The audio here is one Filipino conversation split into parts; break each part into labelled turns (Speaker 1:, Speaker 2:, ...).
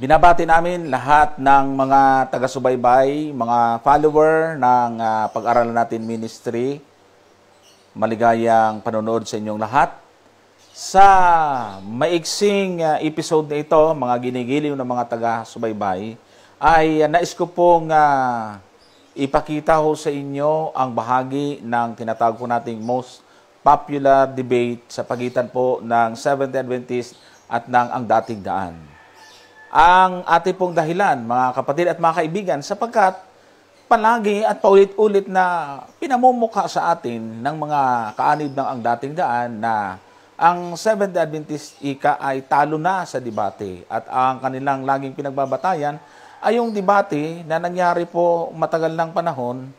Speaker 1: Binabati namin lahat ng mga taga-subaybay, mga follower ng Pag-aralan Natin Ministry. Maligayang panonood sa inyong lahat. Sa maiksing episode na ito, mga ginigiliw ng mga taga-subaybay, ay nais ko pong ipakita ho sa inyo ang bahagi ng tinatawag po nating most popular debate sa pagitan po ng Seventh-day Adventist at ng Ang Dating Daan. Ang ating pong dahilan, mga kapatid at mga kaibigan, sapagkat palagi at paulit-ulit na pinamumukha sa atin ng mga kaanib ng Ang Dating Daan na ang Seventh-day Adventist ay talo na sa debate at ang kanilang laging pinagbabatayan ay yung debate na nangyari po matagal ng panahon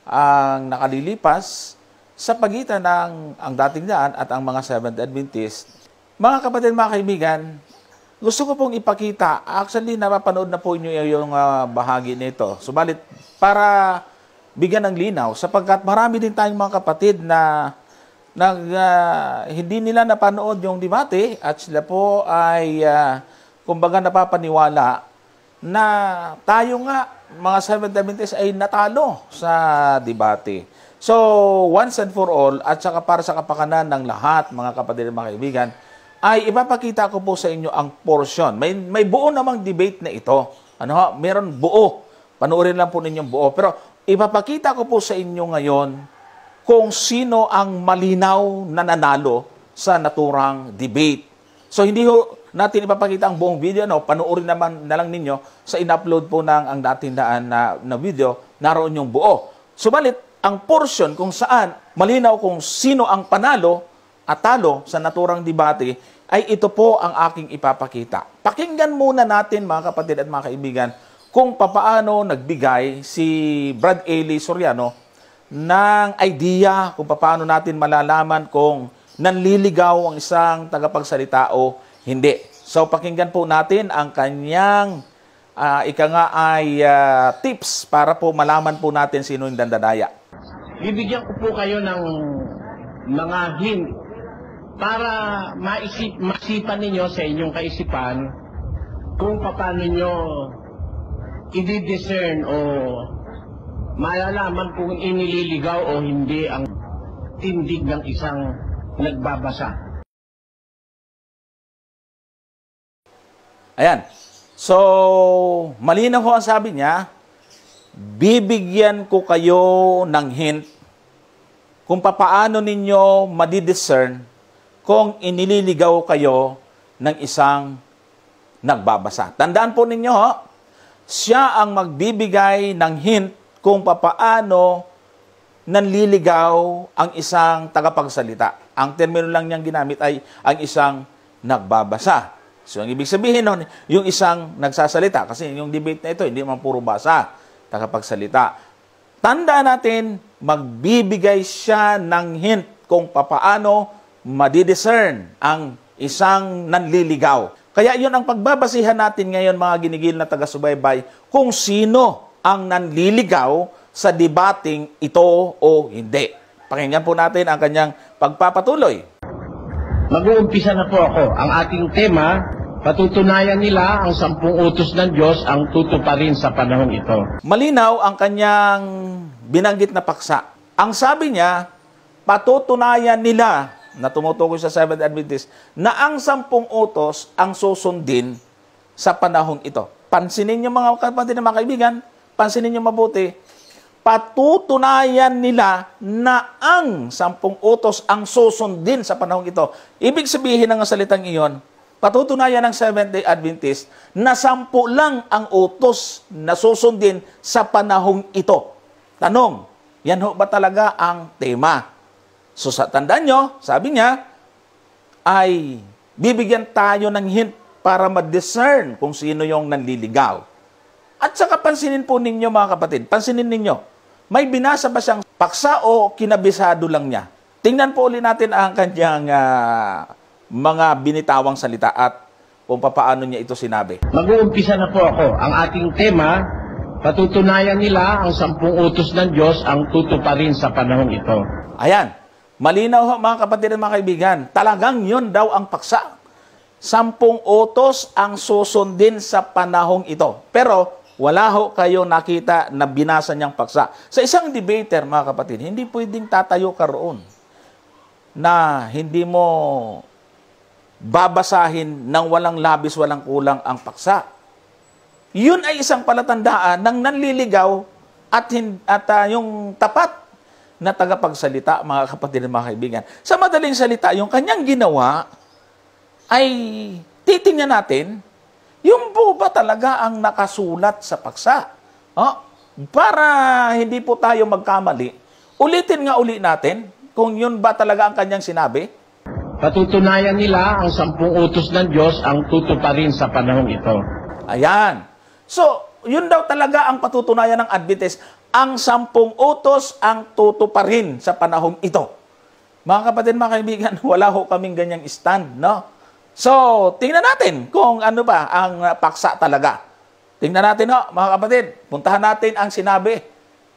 Speaker 1: ang nakalilipas sa pagitan ng Ang Dating Daan at ang mga Seventh-day Adventist. Mga kapatid, mga kaibigan, gusto ko pong ipakita, actually napapanood na po inyo yung bahagi nito. Subalit, para bigyan ng linaw, sapagkat marami din tayong mga kapatid na hindi nila napanood yung debate at sila po ay, kumbaga napapaniwala na tayo nga, mga Seventh-day Adventists ay natalo sa debate. So, once and for all, at saka para sa kapakanan ng lahat, mga kapatid at mga kaibigan, ay ipapakita ko po sa inyo ang portion. May buo namang debate na ito. Meron buo. Panoorin lang po ninyong buo. Pero ipapakita ko po sa inyo ngayon kung sino ang malinaw na nanalo sa naturang debate. So hindi ho natin ipapakita ang buong video. Panoorin naman na lang ninyo sa in-upload po ng Ang Dating Daan na video. Naroon yung buo. Subalit, ang portion kung saan malinaw kung sino ang panalo at talo sa naturang debate, ay ito po ang aking ipapakita. Pakinggan muna natin, mga kapatid at mga kaibigan, kung papaano nagbigay si Brad Eli Soriano ng idea kung papaano natin malalaman kung nanliligaw ang isang tagapagsalita o hindi. So, pakinggan po natin ang kanyang tips para po malaman po natin sino yung dandadaya.
Speaker 2: Bibigyan ko po kayo ng mga hint para masipan ninyo sa inyong kaisipan kung paano nyo i-discern o malalaman kung inililigaw o hindi ang tindig ng isang nagbabasa.
Speaker 1: Ayan. So, malinaw ho ang sabi niya, bibigyan ko kayo ng hint kung paano ninyo madidiscern kung inililigaw kayo ng isang nagbabasa. Tandaan po ninyo, siya ang magbibigay ng hint kung paano nanliligaw ang isang tagapagsalita. Ang termino lang niyang ginamit ay ang isang nagbabasa. So, ang ibig sabihin nun, yung isang nagsasalita. Kasi yung debate na ito, hindi man puro basa, tagapagsalita. Tandaan natin, magbibigay siya ng hint kung paano madidiscern ang isang nanliligaw. Kaya yun ang pagbabasihan natin ngayon, mga ginigil na taga-subaybay, kung sino ang nanliligaw sa debating ito o hindi. Pakinggan po natin ang kanyang pagpapatuloy.
Speaker 2: Mag-uumpisa na po ako. Ang ating tema, patutunayan nila ang 10 utos ng Diyos ang tutuparin sa panahon ito.
Speaker 1: Malinaw ang kanyang binanggit na paksa. Ang sabi niya, patutunayan nila na tumutukoy sa Seventh Adventist na ang 10 utos ang susundin sa panahong ito. Pansinin niyo mga kapatid na mga kaibigan, pansinin niyo mabuti, patutunayan nila na ang 10 utos ang susundin sa panahong ito. Ibig sabihin ng salitang iyon, patutunayan ng Seventh-day Adventist na 10 lang ang utos na susundin sa panahong ito. Tanong, yan ho ba talaga ang tema? So, tandaan nyo, sabi niya, ay bibigyan tayo ng hint para ma-discern kung sino yung nanliligaw. At saka pansinin po ninyo, mga kapatid, pansinin ninyo, may binasa ba siyang paksa o kinabisado lang niya? Tingnan po ulit natin ang kanyang mga binitawang salita at kung paano niya ito sinabi.
Speaker 2: Mag-uumpisa na po ako. Ang ating tema, patutunayan nila ang 10 utos ng Diyos ang tutuparin sa panahon ito.
Speaker 1: Ayan. Malinaw ho, mga kapatid at mga kaibigan, talagang yun daw ang paksa. 10 utos ang susundin sa panahong ito. Pero wala ho kayo nakita na binasa niyang paksa. Sa isang debater, mga kapatid, hindi pwedeng tatayo ka roon na hindi mo babasahin ng walang labis, walang kulang ang paksa. Yun ay isang palatandaan ng nanliligaw at yung tapat na tagapagsalita, mga kapatid at mga kaibigan. Sa madaling salita, yung kanyang ginawa ay titingnan natin yung po ba talaga ang nakasulat sa paksa. Para hindi po tayo magkamali, ulitin nga uli natin kung yun ba talaga ang kanyang sinabi.
Speaker 2: Patutunayan nila ang 10 utos ng Diyos ang tutuparin sa panahong ito.
Speaker 1: Ayan. So, yun daw talaga ang patutunayan ng Adventist. Ang 10 utos ang tutuparin sa panahong ito. Mga kapatid, mga kaibigan, wala ho kaming ganyang stand, no? So, tingnan natin kung ano ba ang paksa talaga. Tingnan natin, ho, mga kapatid. Puntahan natin ang sinabi.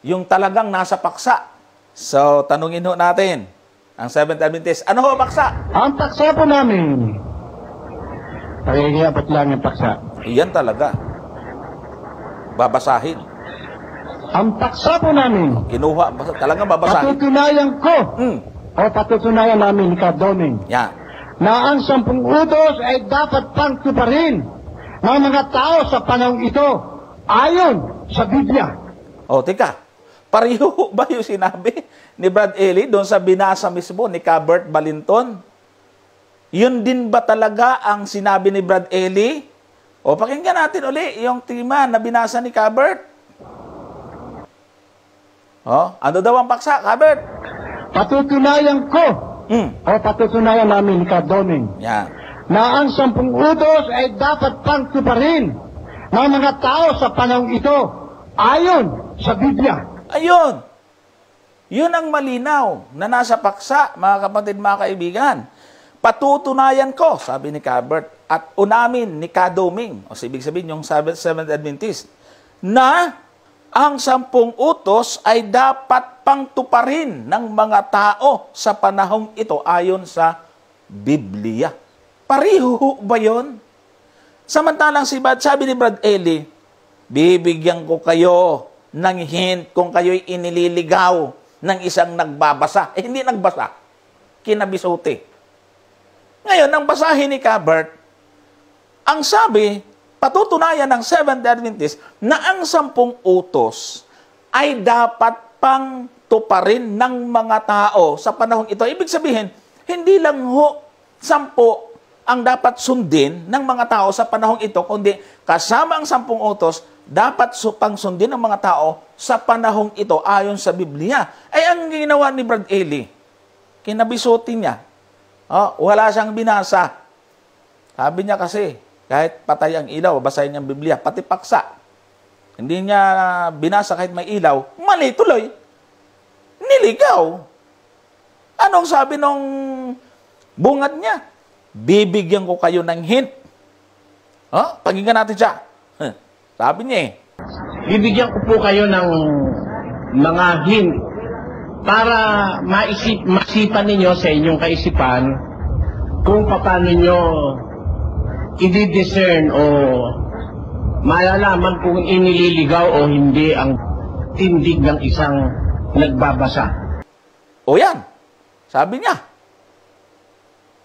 Speaker 1: Yung talagang nasa paksa. So, tanungin ho natin ang Seventh Adventist. Ano ho paksa?
Speaker 2: Ang paksa po namin. Pakikiapat lang yung paksa.
Speaker 1: Iyan talaga. Babasahin.
Speaker 2: Ang paksa po namin.
Speaker 1: Kinuha, talagang babasahin.
Speaker 2: Patutunayan ko. O patutunayan namin ka, Doming.
Speaker 1: Yan.
Speaker 2: Na ang 10 utos ay dapat pang tuparin ng mga tao sa panahong ito ayon sa Biblia.
Speaker 1: O, tika. Pareho ba yung sinabi ni Brad Ely doon sa binasa mismo ni Cabert Balinton? Yun din ba talaga ang sinabi ni Brad Ely? O, pakinggan natin uli yung tema na binasa ni Cabert. O, ano daw ang paksa, Cabert?
Speaker 2: Patutunayan ko. O patutunayan namin ka, Doming.
Speaker 1: Yan.
Speaker 2: Na ang 10 utos ay dapat pang tuparin ng mga tao sa panahong ito ayon sa Biblia.
Speaker 1: Ayun. Yun ang malinaw na nasa paksa, mga kapatid, mga kaibigan. Patutunayan ko, sabi ni Cabert, at unamin ni Kadoming, o ibig sabihin yung Seventh Adventist, na ang 10 utos ay dapat pangtuparin ng mga tao sa panahong ito ayon sa Biblia. Pareho ba yun? Samantalang sabi ni Brad Ely, bibigyan ko kayo ng hint kung kayo'y inililigaw ng isang nagbabasa. Hindi nagbasa. Kinabisuti. Ngayon, ang basahin ni Cabert, ang sabi, patutunayan ng Seventh Adventist na ang 10 utos ay dapat pang tuparin ng mga tao sa panahong ito. Ibig sabihin, hindi lang 10 ang dapat sundin ng mga tao sa panahong ito, kundi kasama ang 10 utos, dapat pang sundin ng mga tao sa panahong ito ayon sa Biblia. Ay ang ginawa ni Brad Ely, kinabisuti niya. Wala siyang binasa. Sabi niya kasi, kahit patay ang ilaw, basahin niya ang Biblia, pati paksa. Hindi niya binasa kahit may ilaw, mali tuloy. Niligaw. Anong sabi nung bungad niya? Bibigyan ko kayo ng hint. Pakinggan natin siya. Sabi niya
Speaker 2: Bibigyan ko po kayo ng mga hint para masipan ninyo sa inyong kaisipan kung paano nyo i-discern o malalaman kung inililigaw o hindi ang tindig ng isang nagbabasa.
Speaker 1: O yan. Sabi niya.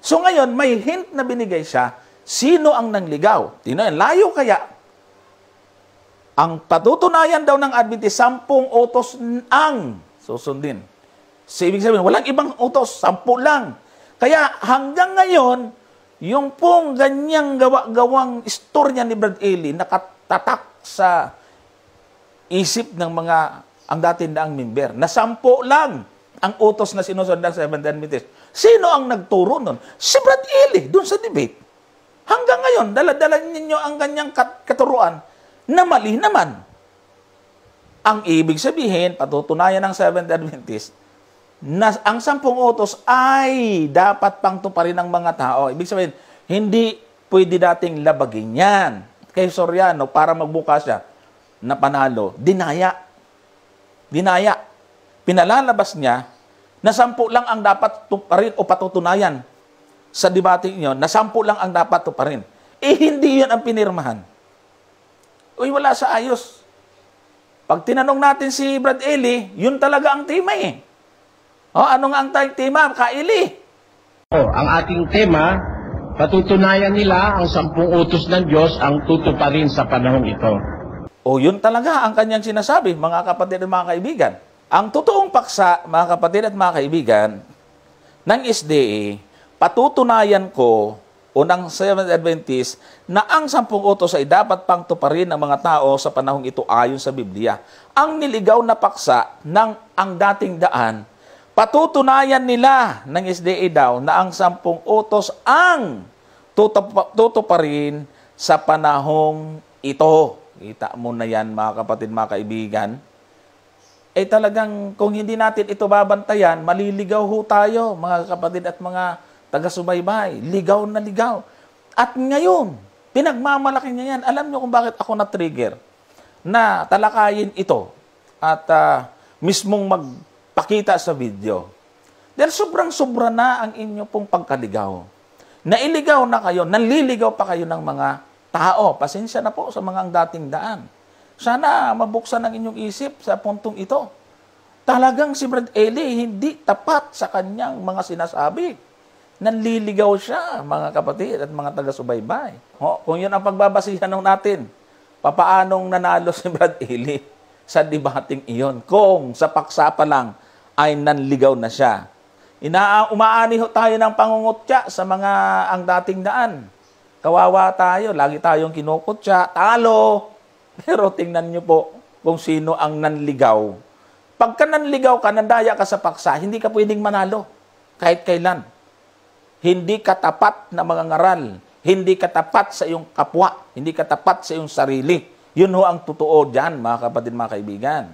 Speaker 1: So ngayon, may hint na binigay siya, sino ang nangligaw? Tinoy, layo kaya? Ang patutunayan daw ng Adventist, 10 utos ang susundin. So, ibig sabihin, walang ibang utos, 10 lang. Kaya hanggang ngayon, yung pong ganyang gawang istorya ni Brad Ely, nakatatak sa isip ng ang dati daang member, na 10 lang ang utos na sinusunod ng Seventh Adventist. Sino ang nagturo nun? Si Brad Ely, dun sa debate. Hanggang ngayon, dala-dala ninyo ang ganyang katuruan na mali naman. Ang ibig sabihin, patutunayan ng Seventh Adventist, na ang 10 utos ay dapat pang tuparin ng mga tao. Ibig sabihin, hindi pwede dating labagin yan. Kay Soriano, para magbuka siya na panalo, dinaya. Pinalalabas niya na 10 lang ang dapat tuparin o patutunayan. sa debating yun na 10 lang ang dapat tuparin. Hindi yun ang pinirmahan. Uy, wala sa ayos. Pag tinanong natin si Brad Eli, yun talaga ang tema eh. Ano nga ang tema, Ka-Eli?
Speaker 2: Ang ating tema, patutunayan nila ang 10 utos ng Diyos ang tutuparin sa panahong ito.
Speaker 1: Yun talaga ang kanyang sinasabi, mga kapatid at mga kaibigan. Ang totoong paksa, mga kapatid at mga kaibigan, ng SDA, patutunayan ko o ng Seventh Adventist na ang 10 utos ay dapat pang tuparin ng mga tao sa panahong ito ayon sa Biblia. Ang niligaw na paksa ng ang dating daan, patutunayan nila ng SDA daw na ang 10 utos ang tutuparin sa panahong ito. Kita mo na yan, mga kapatid, mga kaibigan. Talagang kung hindi natin ito babantayan, maliligaw ho tayo, mga kapatid at mga taga-subaybay. Ligaw na ligaw. At ngayon, pinagmamalaki niya yan. Alam niyo kung bakit ako na-trigger na talakayin ito at mismong magpakita sa video. Dahil sobrang-sobra na ang inyo pong pagkaligaw. Nailigaw na kayo, nanliligaw pa kayo ng mga tao. Pasensya na po sa mga ang dating daan. Sana mabuksan ang inyong isip sa puntong ito. Talagang si Brad Eli hindi tapat sa kanyang mga sinasabi. Nanliligaw siya, mga kapatid at mga taga-subaybay. Kung yun ang pagbabasihan natin, papaanong nanalo si Brad Eli sa debating iyon? Kung sa paksa pa lang ay nanligaw na siya. Umaani tayo ng pangungutya sa mga ang dating daan. Kawawa tayo, lagi tayong kinukutya, talo. Pero tingnan niyo po kung sino ang nanligaw. Pagka nanligaw ka, nandaya ka sa paksa, hindi ka pwedeng manalo. Kahit kailan. Hindi ka tapat na mga ngaral. Hindi ka tapat sa iyong kapwa. Hindi ka tapat sa iyong sarili. Yun ho ang totoo dyan, mga kapatid, mga kaibigan.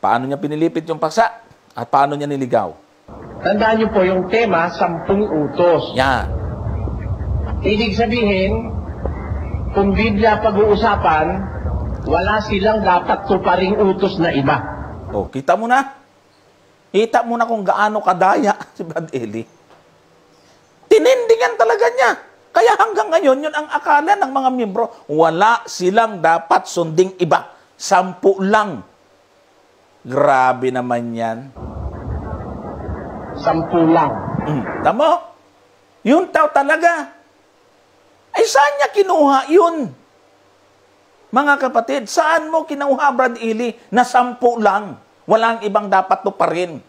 Speaker 1: Paano niya pinilipit yung paksa? At paano niya niligaw?
Speaker 2: Tandaan niyo po yung tema, 10 utos.
Speaker 1: Yan.
Speaker 2: Ibig sabihin, kung Biblia pag-uusapan, wala silang dapat tuparing utos na iba.
Speaker 1: Kita mo na. Kita mo na kung gaano kadaya si Brad Eli. Tinindingan talaga niya. Kaya hanggang ngayon, yun ang akala ng mga miyembro. Wala silang dapat sunding iba. 10 lang. Grabe naman yan.
Speaker 2: 10 lang.
Speaker 1: Tama? Yun tao talaga. Ay saan niya kinuha yun? Mga kapatid, saan mo kinuha, Brad Eli, na 10 lang? Walang ibang dapat to pa rin.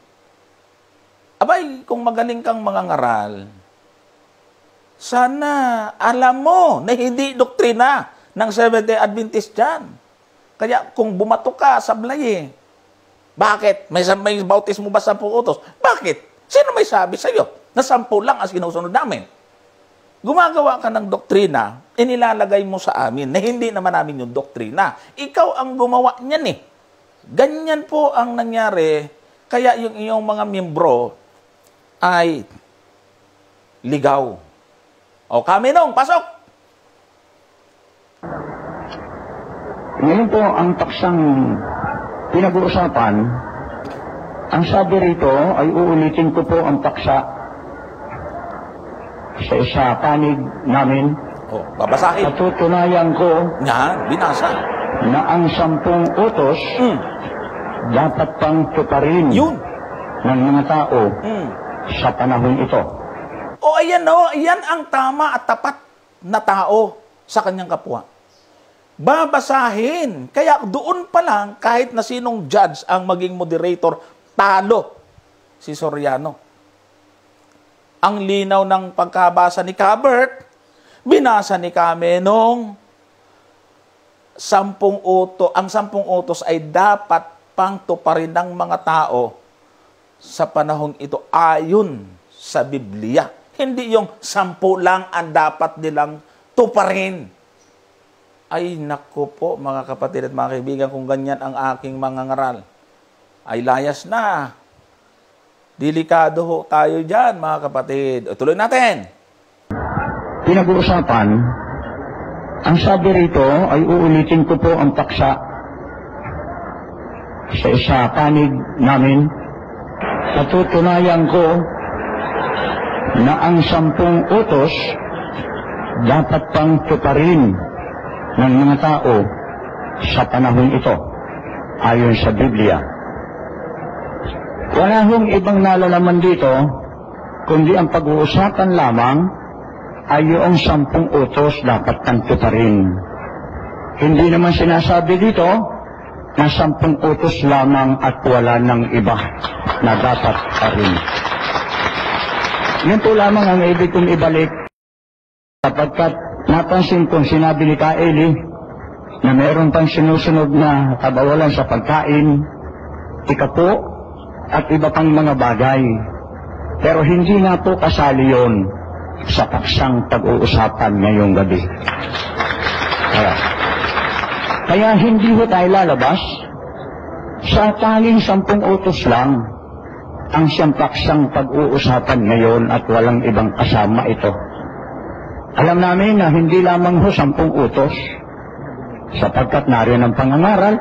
Speaker 1: Abay, kung magaling kang mga ngaral, sana alam mo na hindi doktrina ng Seventh-day Adventist dyan. Kaya kung bumato ka, sablay eh. Bakit? May bautismo ba 10 utos? Bakit? Sino may sabi sa'yo na 10 lang ang sinusunod namin? Gumagawa ka ng doktrina, inilalagay mo sa amin na hindi naman namin yung doktrina. Ikaw ang gumawa niyan eh. Ganyan po ang nangyari, kaya yung iyong mga miyembro ay ligaw. Kaminong, pasok!
Speaker 3: Ngayon po, ang paksang pinag-uusapan, ang sabi rito ay uulitin ko po ang paksa sa isa panig namin.
Speaker 1: Babasahin.
Speaker 3: Patutunayan ko
Speaker 1: Yan, binasa.
Speaker 3: na ang 10 utos dapat pang tuparin
Speaker 1: Yun.
Speaker 3: ng mga tao sa panahon ito.
Speaker 1: Ayan ang tama at tapat na tao sa kanyang kapwa. Babasahin. Kaya doon pa lang, kahit na sinong judge ang maging moderator, talo si Soriano. Ang linaw ng pagkabasa ni Cabert, binasa ni Kamenong, ang 10 utos ay dapat pang tuparin ng mga tao sa panahong ito ayon sa Biblia. Hindi yung 10 lang ang dapat nilang tuparin. Ay naku po mga kapatid at mga kaibigan, kung ganyan ang aking mga ngaral, ay layas na. Delikado ho tayo dyan, mga kapatid. Tuloy natin.
Speaker 3: Pinag-uusapan, ang sabi rito ay uulitin ko po ang paksa sa isa panig namin. Patutunayan ko na ang 10 utos dapat pang tuparin ng mga tao sa panahon ito, ayon sa Biblia. Wala hong ibang nalalaman dito, kundi ang pag-uusapan lamang ay yung 10 utos dapat kang tuparin. Hindi naman sinasabi dito na 10 utos lamang at wala ng iba na dapat parin. Yun po lamang ang ibig kong ibalik, sapagkat napansin kong sinabi ni Kaeli na mayroon pang sinusunod na kabawalan sa pagkain, ikapo, at iba pang mga bagay. Pero hindi na po kasali yun sa paksang pag-uusapan ngayong gabi. Kaya hindi ho tayo lalabas sa tanging 10 utos lang ang siyang paksang pag-uusapan ngayon at walang ibang kasama ito. Alam namin na hindi lamang ho 10 utos, sapagkat nariyan ang pangangaral,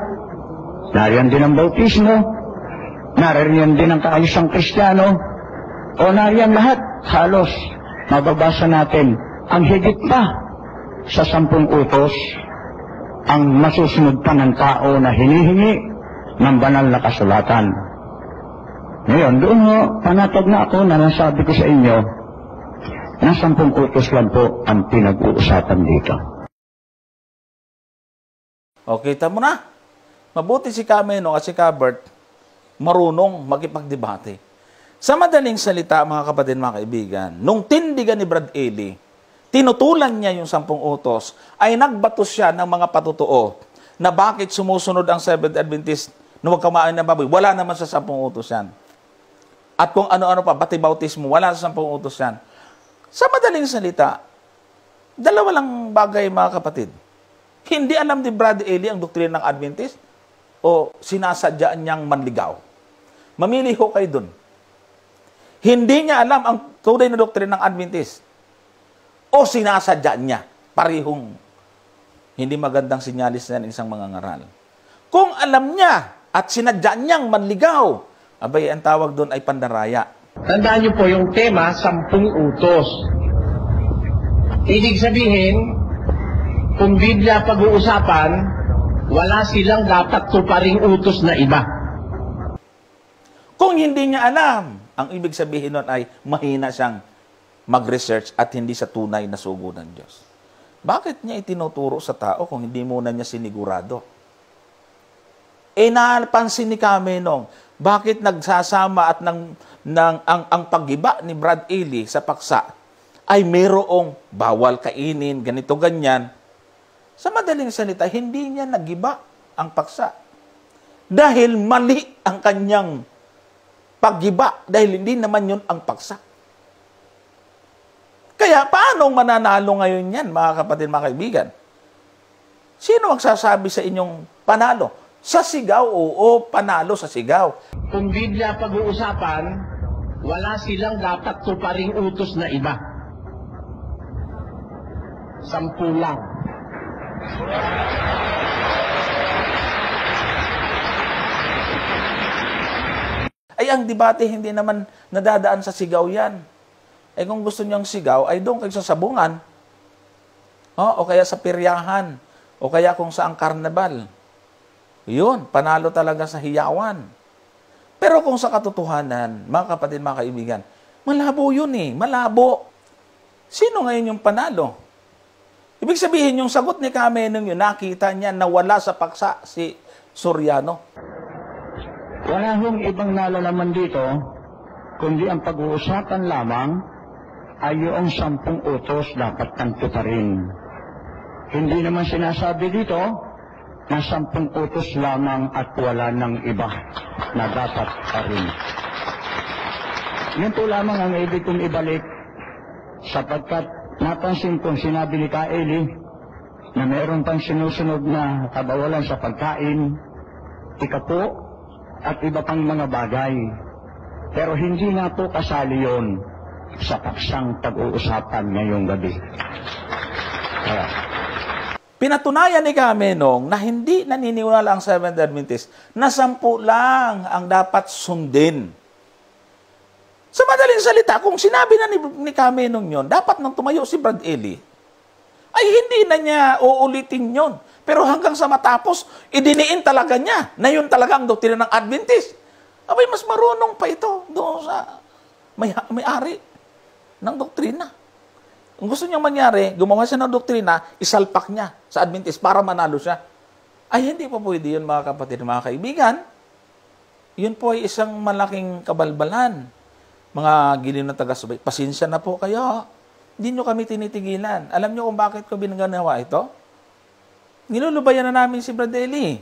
Speaker 3: nariyan din ang bautismo, nariyan din ang kaayusang Kristiyano, o nariyan lahat, halos mababasa natin ang higit pa sa 10 utos ang masusunod pa ng tao na hinihingi ng banal na kasulatan. Ngayon, doon ho, panatag na ako na nasabi ko sa inyo na 10 utos lang po ang pinag-uusapan dito.
Speaker 1: Okay, tamo na. Mabuti si Cameno at si Cabert marunong makipagdebate. Sa madaling salita, mga kapatid, mga kaibigan, nung tindigan ni Brad Ely, tinutulan niya yung 10 utos, ay nagbatos siya ng mga patutuo na bakit sumusunod ang Seventh Adventist na huwag kumain ng baboy. Wala naman sa 10 utos yan. At kung ano-ano pa, pati bautismo, wala sa 10 utos yan. Sa madaling salita, dalawa lang bagay, mga kapatid. Hindi alam ni Brad Ely ang doktrina ng Adventist o sinasadya niyang manligaw. Mamili ho kayo dun. Hindi niya alam ang tunay na doktrina ng Adventist o sinasadya niya. Parihong hindi magandang sinyalis na ng isang mangangaral. Kung alam niya at sinadya niyang manligaw, abay, ang tawag doon ay pandaraya.
Speaker 2: Tandaan niyo po yung tema, 10 utos. Ibig sabihin, kung Biblia pag-uusapan, wala silang dapat tuparing utos na iba.
Speaker 1: Kung hindi niya alam, ang ibig sabihin nun ay mahina siyang mag-research at hindi sa tunay na sugo ng Diyos. Bakit niya itinuturo sa tao kung hindi muna niya sinigurado? Napansin ni Cameno, bakit nagsasama at ang paggiba ni Brad Ely sa paksa ay mayroong bawal kainin, ganito, ganyan. Sa madaling salita, hindi niya nagiba ang paksa. Dahil mali ang kanyang paggiba, dahil hindi naman yun ang paksa. Kaya paano mananalo ngayon yan, mga kapatid, mga kaibigan? Sino ang sasabi sa inyong panalo? Sa sigaw, oo, panalo sa sigaw.
Speaker 2: Kung Biblia pag-uusapan, wala silang dapat tuparing utos na iba. 10 lang.
Speaker 1: Ay, ang debate hindi naman nadadaan sa sigaw yan. Ay, kung gusto niyang sigaw, ay doon kayo sa sabungan. O kaya sa piryahan. O kaya kung saang karnabal. Yun, panalo talaga sa hiyawan. Pero kung sa katotohanan, mga kapatid, mga kaibigan, malabo yun malabo. Sino ngayon yung panalo? Ibig sabihin, yung sagot ni Cameno yun, nakita niya na wala sa paksa si Soriano.
Speaker 3: Wala hong ibang nalalaman dito, kundi ang pag-uusapan lamang ay yung 10 utos dapat kang tuparin. Hindi naman sinasabi dito na 10 utos lamang at wala ng iba na dapat parin. Yun po lamang ang ibig kong ibalik, sapagkat napansin kong sinabi ni Kaeli na mayroon pang sinusunod na kabawalan sa pagkain, ikapo, at iba pang mga bagay. Pero hindi na po kasali yun sa paksang pag-uusapan ngayong gabi.
Speaker 1: Pinatunayan ni Camenong na hindi naniniwala ang Seventh Adventist na 10 lang ang dapat sundin. Sa madaling salita, kung sinabi na ni Kamenong yun, dapat nang tumayo si Brad Eli, ay hindi na niya uulitin yon. Pero hanggang sa matapos, idiniin talaga niya na yun talaga ang doktrina ng Adventist. Abay, mas marunong pa ito doon sa may-ari ng doktrina. Kung gusto niyang mangyari, gumawa siya ng doktrina, isalpak niya sa Adventist para manalo siya. Ay, hindi pa pwede yun, mga kapatid, mga kaibigan. Yun po ay isang malaking kabalbalan. Mga giliw na taga-subay, pasensya na po kayo. Hindi nyo kami tinitigilan. Alam nyo kung bakit ko binaganawa ito? Nilulubayan na namin si Brad Eli.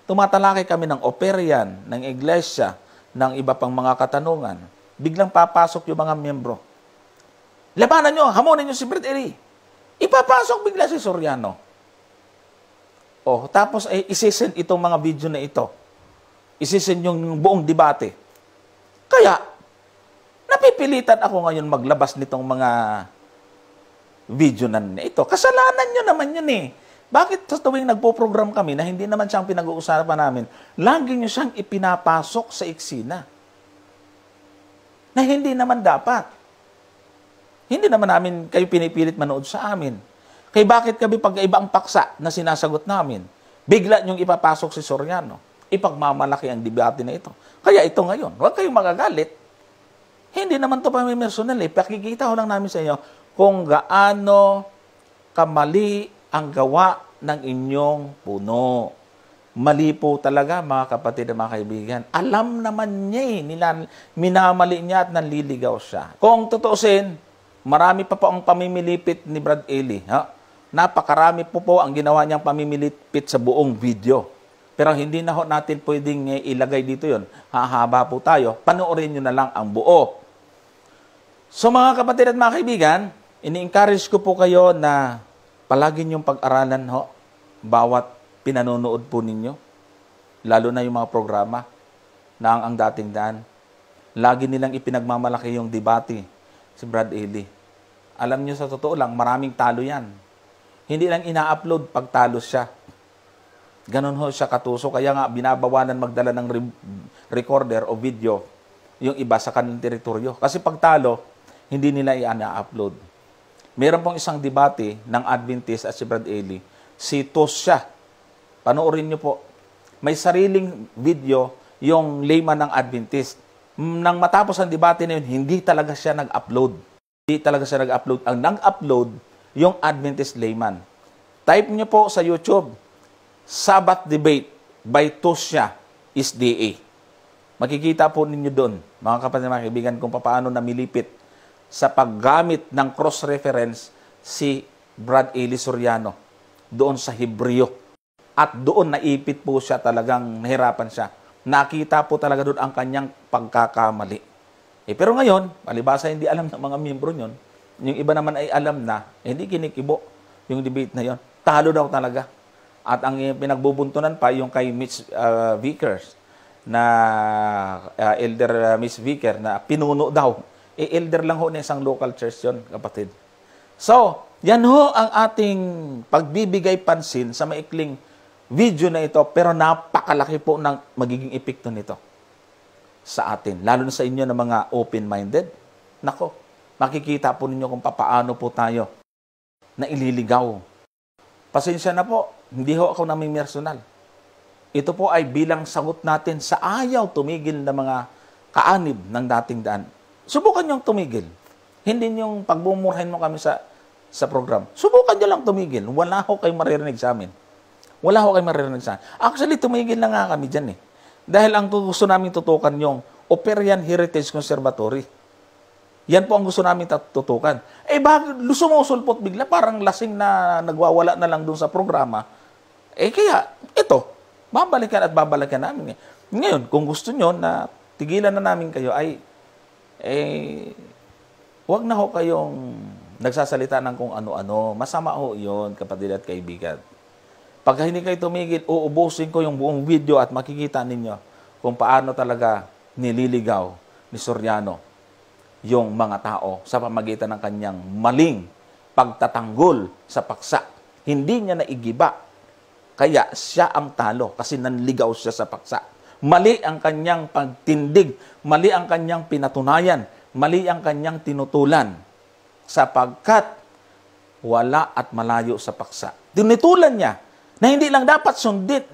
Speaker 1: Tumatalakay kami ng operyan, ng iglesia, ng iba pang mga katanungan. Biglang papasok yung mga miyembro. Labanan nyo, hamunin nyo si Brad Eli. Ipapasok bigla si Soriano. Oh, tapos isisend itong mga video na ito. Isisend yung buong debate. Kaya, napipilitan ako ngayon maglabas nitong mga video na ito. Kasalanan nyo naman yun eh. Bakit sa tuwing nagpo-program kami na hindi naman siyang pinag-uusapan namin, lagi nyo siyang ipinapasok sa eksena? Na hindi naman dapat. Hindi naman namin kayo pinipilit manood sa amin. Kaya bakit kami pag-iba ang paksa na sinasagot namin, bigla nyong ipapasok si Soriano, ipagmamalaki ang debate na ito. Kaya ito ngayon, huwag kayong magagalit. Hindi naman ito pamimersonal eh. Pakikita ko lang namin sa inyo kung gaano kamali ang gawa ng inyong puno. Mali po talaga, mga kapatid at mga kaibigan. Alam naman niya eh, minamali niya at nanliligaw siya. Kung tutuusin, marami pa po ang pamimilipit ni Brad Eli. Ha? Napakarami po ang ginawa niyang pamimilipit sa buong video. Pero hindi na ho natin pwedeng ilagay dito yon. Hahaba po tayo. Panoorin nyo na lang ang buo. So mga kapatid at mga kaibigan, ini-encourage ko po kayo na palagi niyong pag-aralan ho, bawat pinanonood po ninyo, lalo na yung mga programa na ang dating daan. Lagi nilang ipinagmamalaki yung debate, si Brad Eli. Alam niyo sa totoo lang, maraming talo yan. Hindi lang ina-upload pag talo siya. Ganon ho siya katuso. Kaya nga, binabawalan magdala ng recorder o video yung iba sa kanilang teritoryo. Kasi pag talo, hindi nila i-upload. Meron pong isang debate ng Adventist at si Brad Eli. Si Tosya. Panoorin niyo po. May sariling video yung layman ng Adventist. Nang matapos ang debate na yun, hindi talaga siya nag-upload. Hindi talaga siya nag-upload. Ang nag-upload, yung Adventist layman. Type niyo po sa YouTube, Sabbath Debate by Tosya SDA. Makikita po ninyo doon, mga kapatid, mga kaibigan, kung paano namilipit sa paggamit ng cross-reference si Brad Eli Soriano doon sa Hebreo. At doon naipit po siya, talagang nahirapan siya. Nakita po talaga doon ang kanyang pagkakamali. Pero ngayon, palibasa hindi alam ng mga miyembro nyon, yung iba naman ay alam na, hindi kinikibo yung debate na yon. Talo daw talaga. At ang pinagbubuntunan pa yung kay Mitch Vickers, na Elder Miss Vicker, na pinuno daw. Elder lang ho na isang local church yun, kapatid. So, yan ho ang ating pagbibigay pansin sa maikling video na ito, pero napakalaki po ng magiging epekto nito sa atin. Lalo na sa inyo na mga open-minded. Nako, makikita po ninyo kung paano po tayo na ililigaw. Pasensya na po, hindi ho ako naming personal. Ito po ay bilang sagot natin sa ayaw tumigil na mga kaanib ng dating daan. Subukan niyong tumigil. Hindi niyong pagbumurahin mo kami sa program. Subukan niyo lang tumigil. Wala ho kayong maririnig sa amin. Wala ho kayong maririnig sa amin. Actually, tumigil na nga kami dyan eh. Dahil ang gusto namin tutukan yung Operian Heritage Conservatory. Yan po ang gusto namin tutukan. Bakit sumusulpot bigla? Parang lasing na nagwawala na lang dun sa programa. Kaya, ito, babalikan at babalikan namin. Ngayon, kung gusto nyo na tigilan na namin kayo, wag na ho kayong nagsasalita ng kung ano-ano. Masama ho yun, kapatid at kaibigan. Pag hindi kayo tumigil, uubusin ko yung buong video at makikita ninyo kung paano talaga nililigaw ni Soriano yung mga tao sa pamagitan ng kanyang maling pagtatanggol sa paksa. Hindi niya naigiba. Kaya siya ang talo kasi nanligaw siya sa paksa. Mali ang kanyang pagtindig. Mali ang kanyang pinatunayan mali ang kanyang tinutulan sapagkat wala at malayo sa paksa. Tinutulan niya na hindi lang dapat sundin.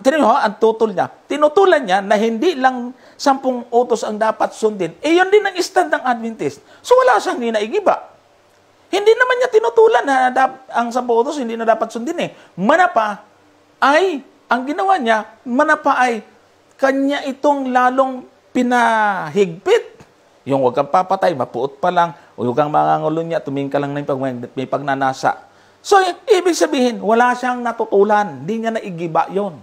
Speaker 1: Tignan niyo, ang tutol niya. Tinutulan niya na hindi lang 10 utos ang dapat sundin. Yun din ang stand ng Adventist. So wala siyang ninaigiba. Hindi naman niya tinutulan na ang 10 utos hindi na dapat sundin eh. Manapa ay, ang ginawa niya, manapa ay kanya itong lalong pinahigpit. Yung huwag kang papatay, mapuot pa lang, o huwag kang mangangulo niya, tumingin ka lang na may pagnanasa. So, ibig sabihin, wala siyang natutulan. Hindi niya naigiba yon.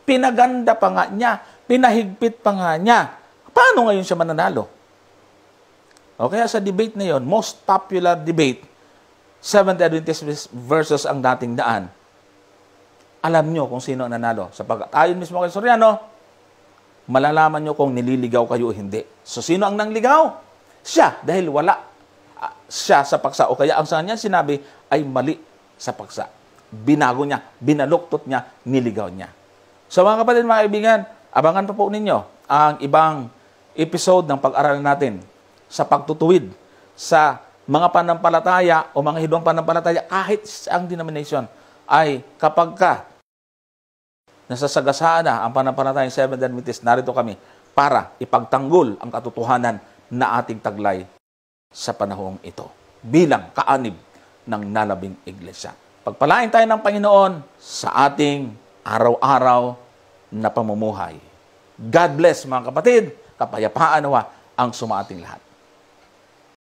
Speaker 1: Pinaganda pa nga niya, pinahigpit pa nga niya. Paano ngayon siya mananalo? O kaya sa debate na yon, most popular debate, Seventh Adventist versus ang dating daan. Alam nyo kung sino ang nanalo. Sapagkat ayon mismo kay Soriano, malalaman nyo kung nililigaw kayo o hindi. So, sino ang nangligaw? Siya, dahil wala siya sa paksa. O kaya ang sa kanya sinabi ay mali sa paksa. Binago niya, binaluktot niya, niligaw niya. So, mga kapatid, mga kaibigan, abangan pa po ninyo ang ibang episode ng pag-aralan natin sa pagtutuwid sa mga panampalataya o mga hidwang panampalataya kahit ang denomination ay kapag ka nasasagasaan na ang panampalatayang Seventh Adventist, narito kami para ipagtanggol ang katotohanan na ating taglay sa panahong ito bilang kaanib ng nalabing iglesia. Pagpalain tayo ng Panginoon sa ating araw-araw na pamumuhay. God bless mga kapatid, kapayapaan nawa ang sumaating lahat.